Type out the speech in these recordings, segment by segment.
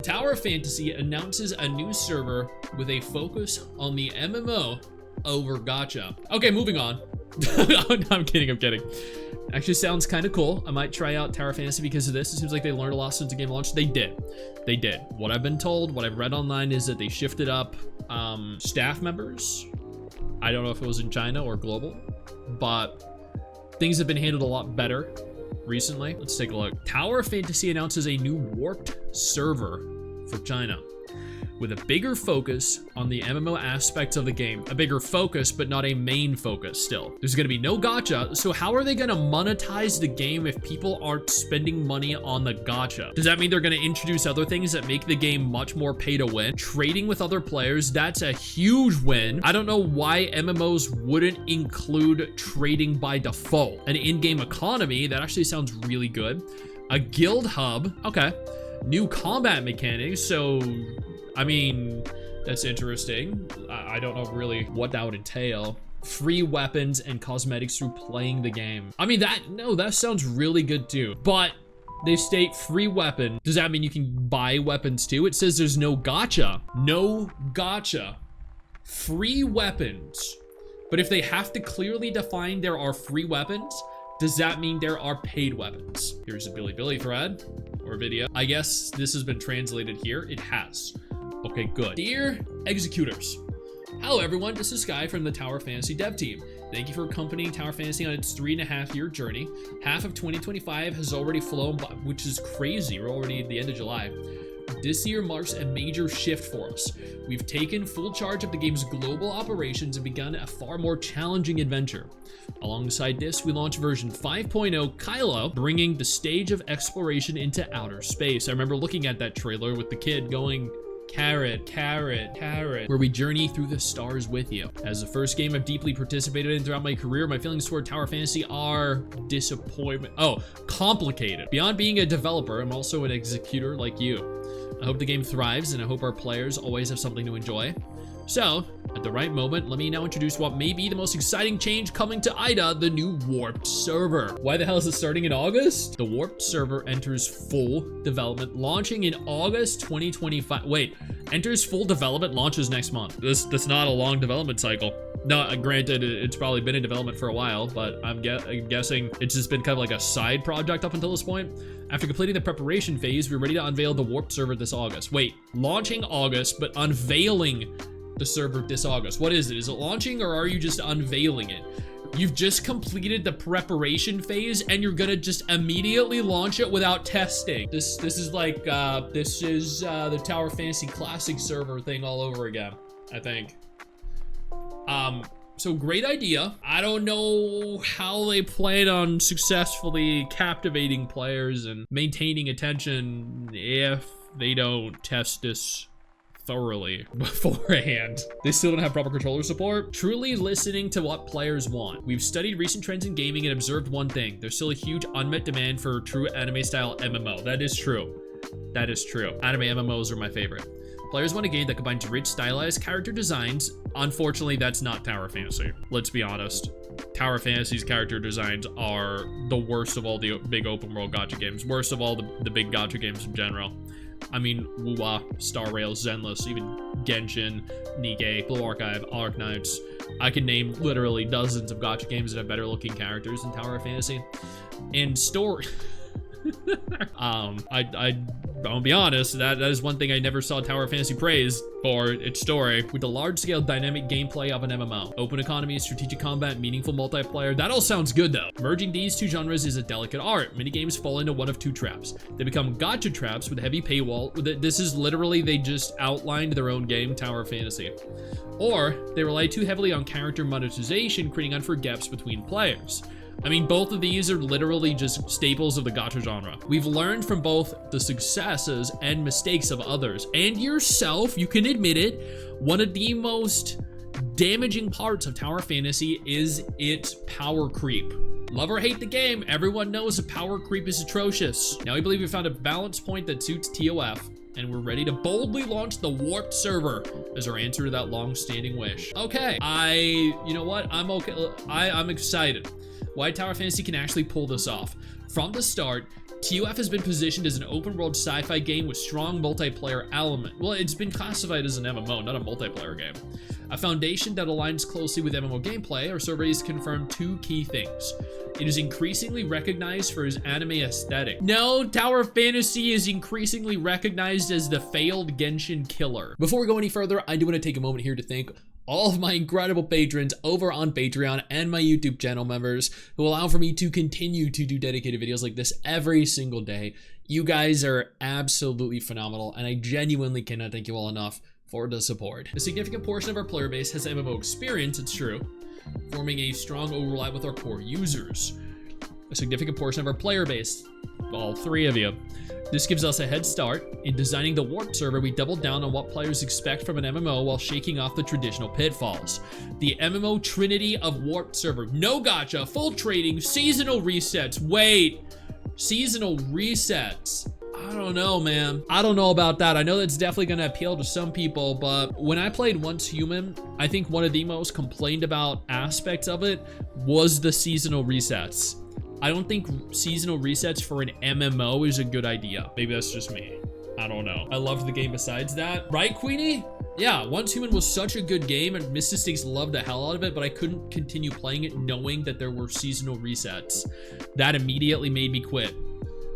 Tower Fantasy announces a new server with a focus on the MMO over gacha. Okay, moving on. I'm kidding. Actually sounds kind of cool. I might try out Tower Fantasy because of this. It seems like they learned a lot since the game launched. They did. What I've been told, what I've read online is that they shifted up staff members. I don't know if it was in China or global, but things have been handled a lot better recently. Let's take a look. Tower Fantasy announces a new warped server for China with a bigger focus on the MMO aspects of the game. A bigger focus, but not a main focus still. There's gonna be no gacha, so how are they gonna monetize the game if people aren't spending money on the gacha? Does that mean they're gonna introduce other things that make the game much more pay to win? Trading with other players, that's a huge win. I don't know why MMOs wouldn't include trading by default. An in-game economy, that actually sounds really good. A guild hub, okay. New combat mechanics, so I mean, that's interesting. I don't know really what that would entail. Free weapons and cosmetics through playing the game. I mean, that sounds really good too. But they state free weapon. Does that mean you can buy weapons too? It says there's no gacha. No gacha. Free weapons. But if they have to clearly define there are free weapons, does that mean there are paid weapons? Here's a Billy thread or video. I guess this has been translated here. It has. Okay, good. Dear executors. Hello everyone, this is Sky from the Tower Fantasy dev team. Thank you for accompanying Tower Fantasy on its 3.5-year journey. Half of 2025 has already flown by, which is crazy. We're already at the end of July. This year marks a major shift for us. We've taken full charge of the game's global operations and begun a far more challenging adventure. Alongside this, we launched version 5.0 Kylo, bringing the stage of exploration into outer space. I remember looking at that trailer with the kid going, carrot, carrot, carrot, where we journey through the stars with you. As the first game I've deeply participated in throughout my career, my feelings toward Tower Fantasy are disappointment. Oh, complicated. Beyond being a developer, I'm also an executor like you. I hope the game thrives, and I hope our players always have something to enjoy. So, at the right moment, let me now introduce what may be the most exciting change coming to IDA, the new Warped server. Why the hell is it starting in August? The Warped server enters full development, launching in August 2025. Wait, enters full development, launches next month. That's not a long development cycle. No, granted, it's probably been in development for a while, but I'm guessing it's just been kind of like a side project up until this point. After completing the preparation phase, we're ready to unveil the Warped server this August. Wait, launching August, but unveiling the server this August. What is it? Is it launching, or are you just unveiling it? You've just completed the preparation phase and you're gonna just immediately launch it without testing. This is like the Tower Fantasy Classic server thing all over again, I think. So great idea. I don't know how they plan on successfully captivating players and maintaining attention if they don't test this thoroughly beforehand. They still don't have proper controller support. Truly listening to what players want. We've studied recent trends in gaming and observed one thing. There's still a huge unmet demand for true anime style MMO. That is true. That is true. Anime MMOs are my favorite. Players want a game that combines rich, stylized character designs. Unfortunately, that's not Tower Fantasy. Let's be honest. Tower Fantasy's character designs are the worst of all the big open world gacha games. Worst of all the big gacha games in general. I mean, Wuwa, Star Rail, Zenless, even Genshin, Nikke, Blue Archive, Arknights. I can name literally dozens of gacha games that have better looking characters than Tower Fantasy. And story... I'll be honest, that is one thing I never saw Tower Fantasy praised for its story. With the large-scale dynamic gameplay of an MMO, open economy, strategic combat, meaningful multiplayer, that all sounds good though. Merging these two genres is a delicate art. Many games fall into one of two traps. They become gacha traps with a heavy paywall. This is literally, they just outlined their own game, Tower Fantasy. Or they rely too heavily on character monetization, creating unfair gaps between players. I mean, both of these are literally just staples of the gacha genre. We've learned from both the successes and mistakes of others, and yourself, you can admit it, one of the most damaging parts of Tower Fantasy is its power creep. Love or hate the game, everyone knows the power creep is atrocious. Now we believe we found a balance point that suits TOF, and we're ready to boldly launch the Warped server as our answer to that long-standing wish. Okay, you know what, I'm okay, I'm excited. Why Tower Fantasy can actually pull this off. From the start, TOF has been positioned as an open world sci-fi game with strong multiplayer element. Well, it's been classified as an MMO, not a multiplayer game. A foundation that aligns closely with MMO gameplay. Our surveys confirm 2 key things. It is increasingly recognized for its anime aesthetic. No, Tower of Fantasy is increasingly recognized as the failed Genshin killer. Before we go any further, I do want to take a moment here to thank all of my incredible patrons over on Patreon and my YouTube channel members who allow for me to continue to do dedicated videos like this every single day. You guys are absolutely phenomenal, and I genuinely cannot thank you all enough for the support. A significant portion of our player base has MMO experience, it's true, forming a strong overlap with our core users. A significant portion of our player base, all 3 of you. This gives us a head start. In designing the Warp server, we doubled down on what players expect from an MMO while shaking off the traditional pitfalls. The MMO trinity of Warp server: no gacha, full trading, seasonal resets. Wait, seasonal resets. I don't know, man. I don't know about that. I know that's definitely gonna appeal to some people, but when I played Once Human, I think one of the most complained about aspects of it was the seasonal resets. I don't think seasonal resets for an MMO is a good idea. Maybe that's just me. I don't know. I loved the game besides that. Right, Queenie? Yeah, Once Human was such a good game, and Mrs. Stix loved the hell out of it, but I couldn't continue playing it knowing that there were seasonal resets. That immediately made me quit,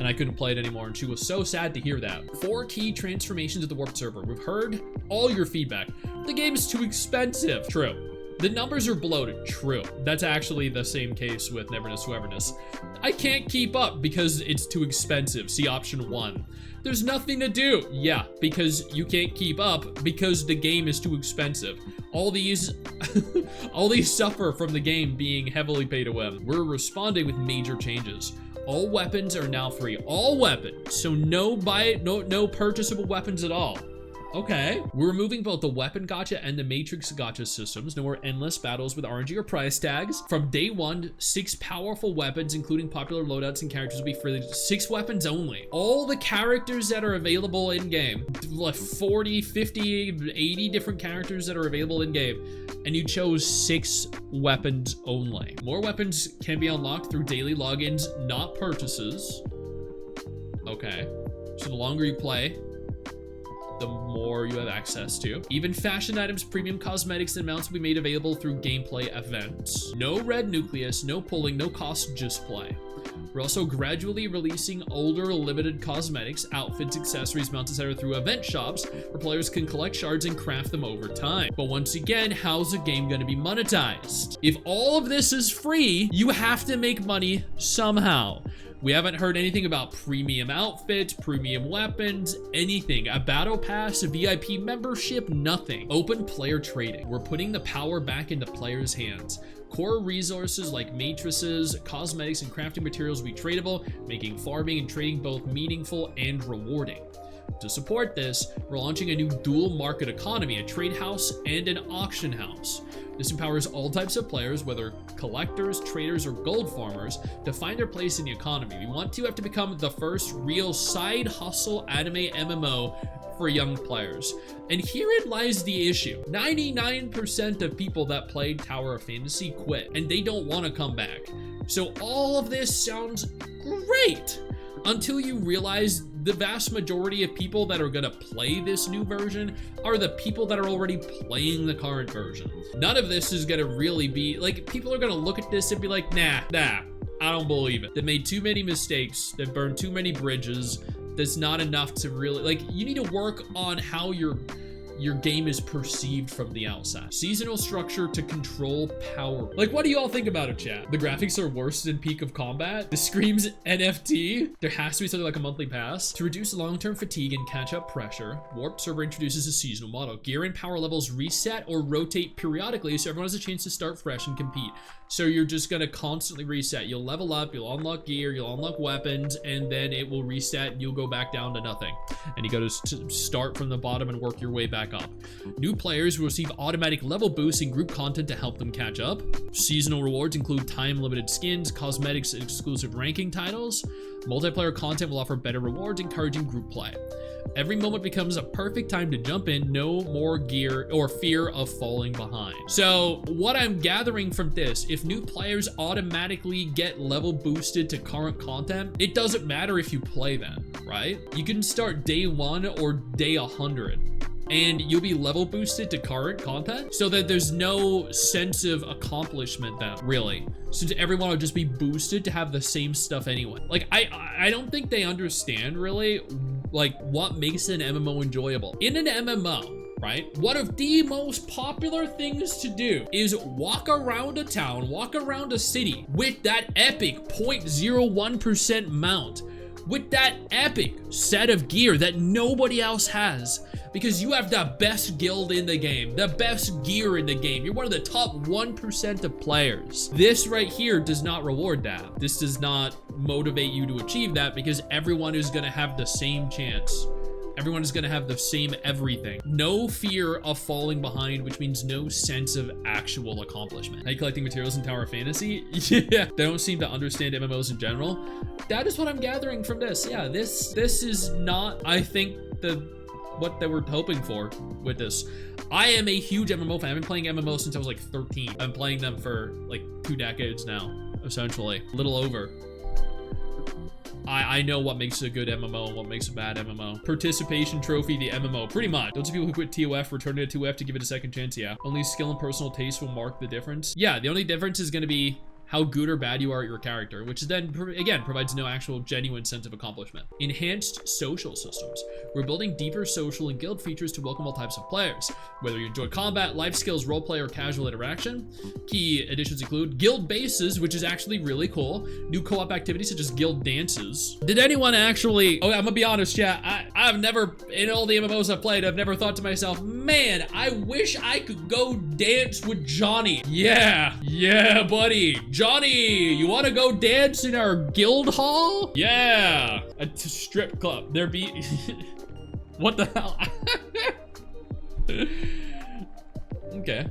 and I couldn't play it anymore, and she was so sad to hear that. 4 key transformations of the Warp server. We've heard all your feedback. The game is too expensive. True. The numbers are bloated. True. That's actually the same case with Neverness Whoeverness. I can't keep up because it's too expensive. See option 1. There's nothing to do. Yeah, because you can't keep up because the game is too expensive. All these all these suffer from the game being heavily pay to win. We're responding with major changes. All weapons are now free. All weapons. So no purchasable weapons at all. Okay. We're removing both the weapon gacha and the matrix gacha systems. No more endless battles with RNG or price tags. From day 1, 6 powerful weapons, including popular loadouts and characters, will be free. 6 weapons only. All the characters that are available in-game, like 40, 50, 80 different characters that are available in-game, and you chose 6 weapons only. More weapons can be unlocked through daily logins, not purchases. Okay. So the longer you play, the more you have access to. Even fashion items, premium cosmetics, and mounts will be made available through gameplay events. No red nucleus, no pulling, no cost, just play. We're also gradually releasing older limited cosmetics, outfits, accessories, mounts, etc. through event shops where players can collect shards and craft them over time. But once again, how's the game gonna be monetized? If all of this is free, you have to make money somehow. We haven't heard anything about premium outfits, premium weapons, anything. A battle pass, a VIP membership, nothing. Open player trading. We're putting the power back into players' hands. Core resources like matrices, cosmetics, and crafting materials will be tradable, making farming and trading both meaningful and rewarding. To support this, we're launching a new dual market economy, a trade house and an auction house. This empowers all types of players, whether collectors, traders, or gold farmers, to find their place in the economy. We want to become the first real side hustle anime MMO for young players. And herein lies the issue. 99% of people that played Tower of Fantasy quit, and they don't want to come back. So all of this sounds great until you realize the vast majority of people that are gonna play this new version are the people that are already playing the current version. None of this is gonna really be, like, people are gonna look at this and be like, nah, I don't believe it. They made too many mistakes, they burned too many bridges. That's not enough to really, like, you need to work on how your game is perceived from the outside. Seasonal structure to control power. Like, what do you all think about it, chat? The graphics are worse than Peak of Combat. This screams NFT. There has to be something like a monthly pass. To reduce long-term fatigue and catch up pressure, Warp Server introduces a seasonal model. Gear and power levels reset or rotate periodically so everyone has a chance to start fresh and compete. So you're just gonna constantly reset. You'll level up, you'll unlock gear, you'll unlock weapons, and then it will reset and you'll go back down to nothing. And you go to start from the bottom and work your way back up. New players will receive automatic level boosts and group content to help them catch up. Seasonal rewards include time-limited skins, cosmetics, and exclusive ranking titles. Multiplayer content will offer better rewards, encouraging group play. Every moment becomes a perfect time to jump in, no more gear or fear of falling behind. So what I'm gathering from this, if new players automatically get level boosted to current content, it doesn't matter if you play then, right? You can start day 1 or day 100. And you'll be level boosted to current content so that there's no sense of accomplishment then, really, since everyone will just be boosted to have the same stuff anyway. Like, I don't think they understand really like what makes an MMO enjoyable. In an MMO, right, one of the most popular things to do is walk around a town, walk around a city with that epic 0.01% mount, with that epic set of gear that nobody else has, because you have the best guild in the game, the best gear in the game. You're one of the top 1% of players. This right here does not reward that. This does not motivate you to achieve that, because everyone is gonna have the same chance. Everyone is gonna have the same everything. No fear of falling behind, which means no sense of actual accomplishment. Are you collecting materials in Tower of Fantasy? Yeah, they don't seem to understand MMOs in general. That is what I'm gathering from this. Yeah, this is not, I think, what they were hoping for with this. I am a huge MMO fan. I've been playing MMOs since I was like 13. I've been playing them for like 2 decades now, essentially. A little over. I know what makes a good MMO and what makes a bad MMO. Participation trophy, the MMO, pretty much. Those people who quit TOF return to TOF to give it a second chance, yeah. Only skill and personal taste will mark the difference. Yeah, the only difference is gonna be how good or bad you are at your character, which then, again, provides no actual genuine sense of accomplishment. Enhanced social systems. We're building deeper social and guild features to welcome all types of players. Whether you enjoy combat, life skills, roleplay, or casual interaction. Key additions include guild bases, which is actually really cool. New co-op activities such as guild dances. Did anyone actually, I'm gonna be honest, yeah, I've never, in all the MMOs I've played, I've never thought to myself, man, I wish I could go dance with Johnny. Yeah, buddy. Johnny, you want to go dance in our guild hall? Yeah, a strip club. There be what the hell? Okay.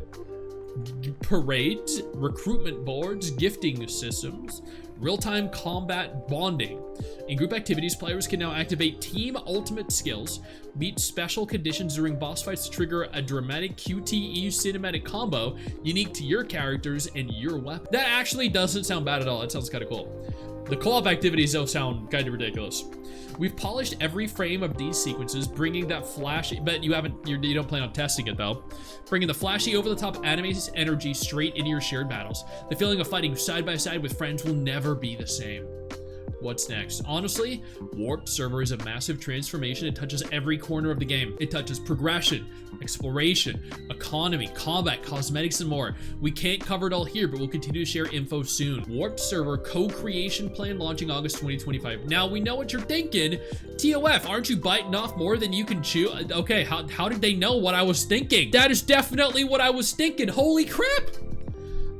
Parades, recruitment boards, gifting systems, real-time combat bonding. In group activities, players can now activate team ultimate skills, beat special conditions during boss fights to trigger a dramatic QTE cinematic combo unique to your characters and your weapon. That actually doesn't sound bad at all. It sounds kind of cool. The co-op activities though sound kind of ridiculous. We've polished every frame of these sequences, bringing that flashy, but you don't plan on testing it though. Bringing the flashy over-the-top anime energy straight into your shared battles. The feeling of fighting side by side with friends will never be the same. What's next? Honestly, Warped Server is a massive transformation. It touches every corner of the game. It touches progression, exploration, economy, combat, cosmetics, and more. We can't cover it all here, but we'll continue to share info soon. Warped Server co-creation plan launching August 2025. Now, we know what you're thinking. TOF, aren't you biting off more than you can chew? Okay, how did they know what I was thinking? That is definitely what I was thinking. Holy crap!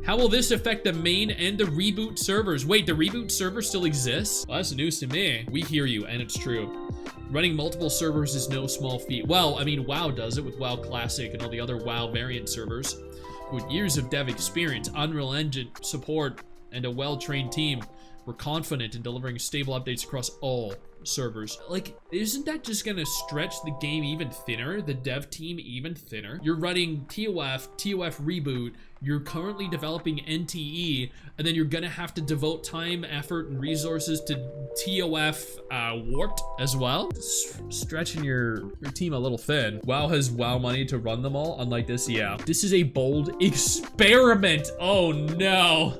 How will this affect the main and the reboot servers? Wait, the reboot server still exists? Well, that's news to me. We hear you, and it's true. Running multiple servers is no small feat. Well, I mean, WoW does it with WoW Classic and all the other WoW variant servers. With years of dev experience, Unreal Engine support, and a well-trained team, we're confident in delivering stable updates across all servers. Like, isn't that just gonna stretch the game even thinner? The dev team even thinner? You're running TOF reboot, you're currently developing NTE, and then you're gonna have to devote time, effort, and resources to TOF Warped as well? Stretching your team a little thin. WoW has WoW money to run them all, unlike this, yeah. This is a bold experiment. Oh no.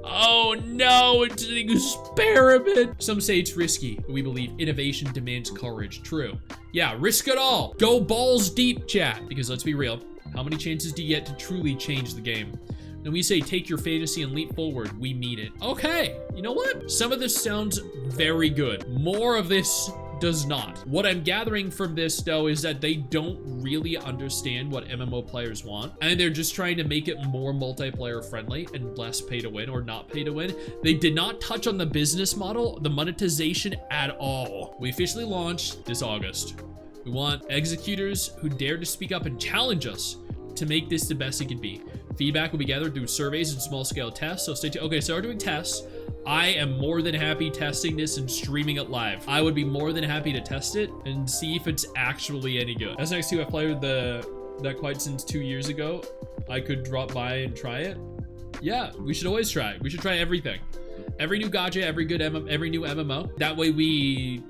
Oh no, it's an experiment. Some say it's risky, but we believe innovation demands courage. True. Yeah, risk it all. Go balls deep, chat. Because let's be real, how many chances do you get to truly change the game? When we say take your fantasy and leap forward, we mean it. Okay, you know what? Some of this sounds very good. More of this does not. What I'm gathering from this though is that they don't really understand what MMO players want, and they're just trying to make it more multiplayer friendly and less pay to win or not pay to win. They did not touch on the business model, the monetization at all. We officially launched this August. We want executors who dare to speak up and challenge us to make this the best it can be. Feedback will be gathered through surveys and small scale tests, so stay tuned. Okay, so we're doing tests. I am more than happy testing this and streaming it live. I would be more than happy to test it and see if it's actually any good. As next to, I've played that quite since 2 years ago. I could drop by and try it. Yeah, we should always try. We should try everything. Every new gacha, every new MMO. That way we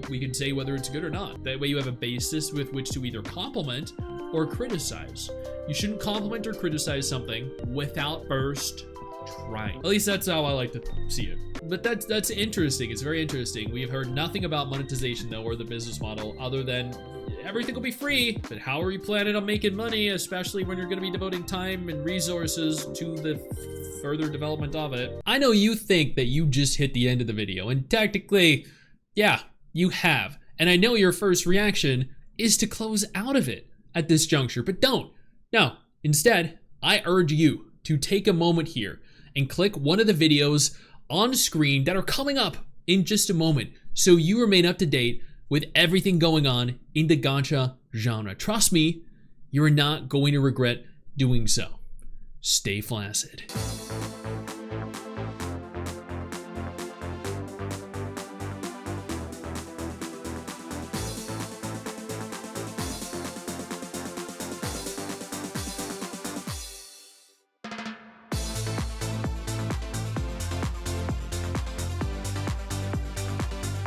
can say whether it's good or not. That way you have a basis with which to either compliment or criticize. You shouldn't compliment or criticize something without first trying. At least that's how I like to see it. But that's interesting. It's very interesting. We have heard nothing about monetization though, or the business model, other than everything will be free. But how are you planning on making money, especially when you're going to be devoting time and resources to the further development of it? I know you think that you just hit the end of the video, and technically, yeah, you have. And I know your first reaction is to close out of it at this juncture, but don't. No, instead, I urge you to take a moment here and click one of the videos on screen that are coming up in just a moment, so you remain up to date with everything going on in the gacha genre. Trust me, you're not going to regret doing so. Stay flaccid.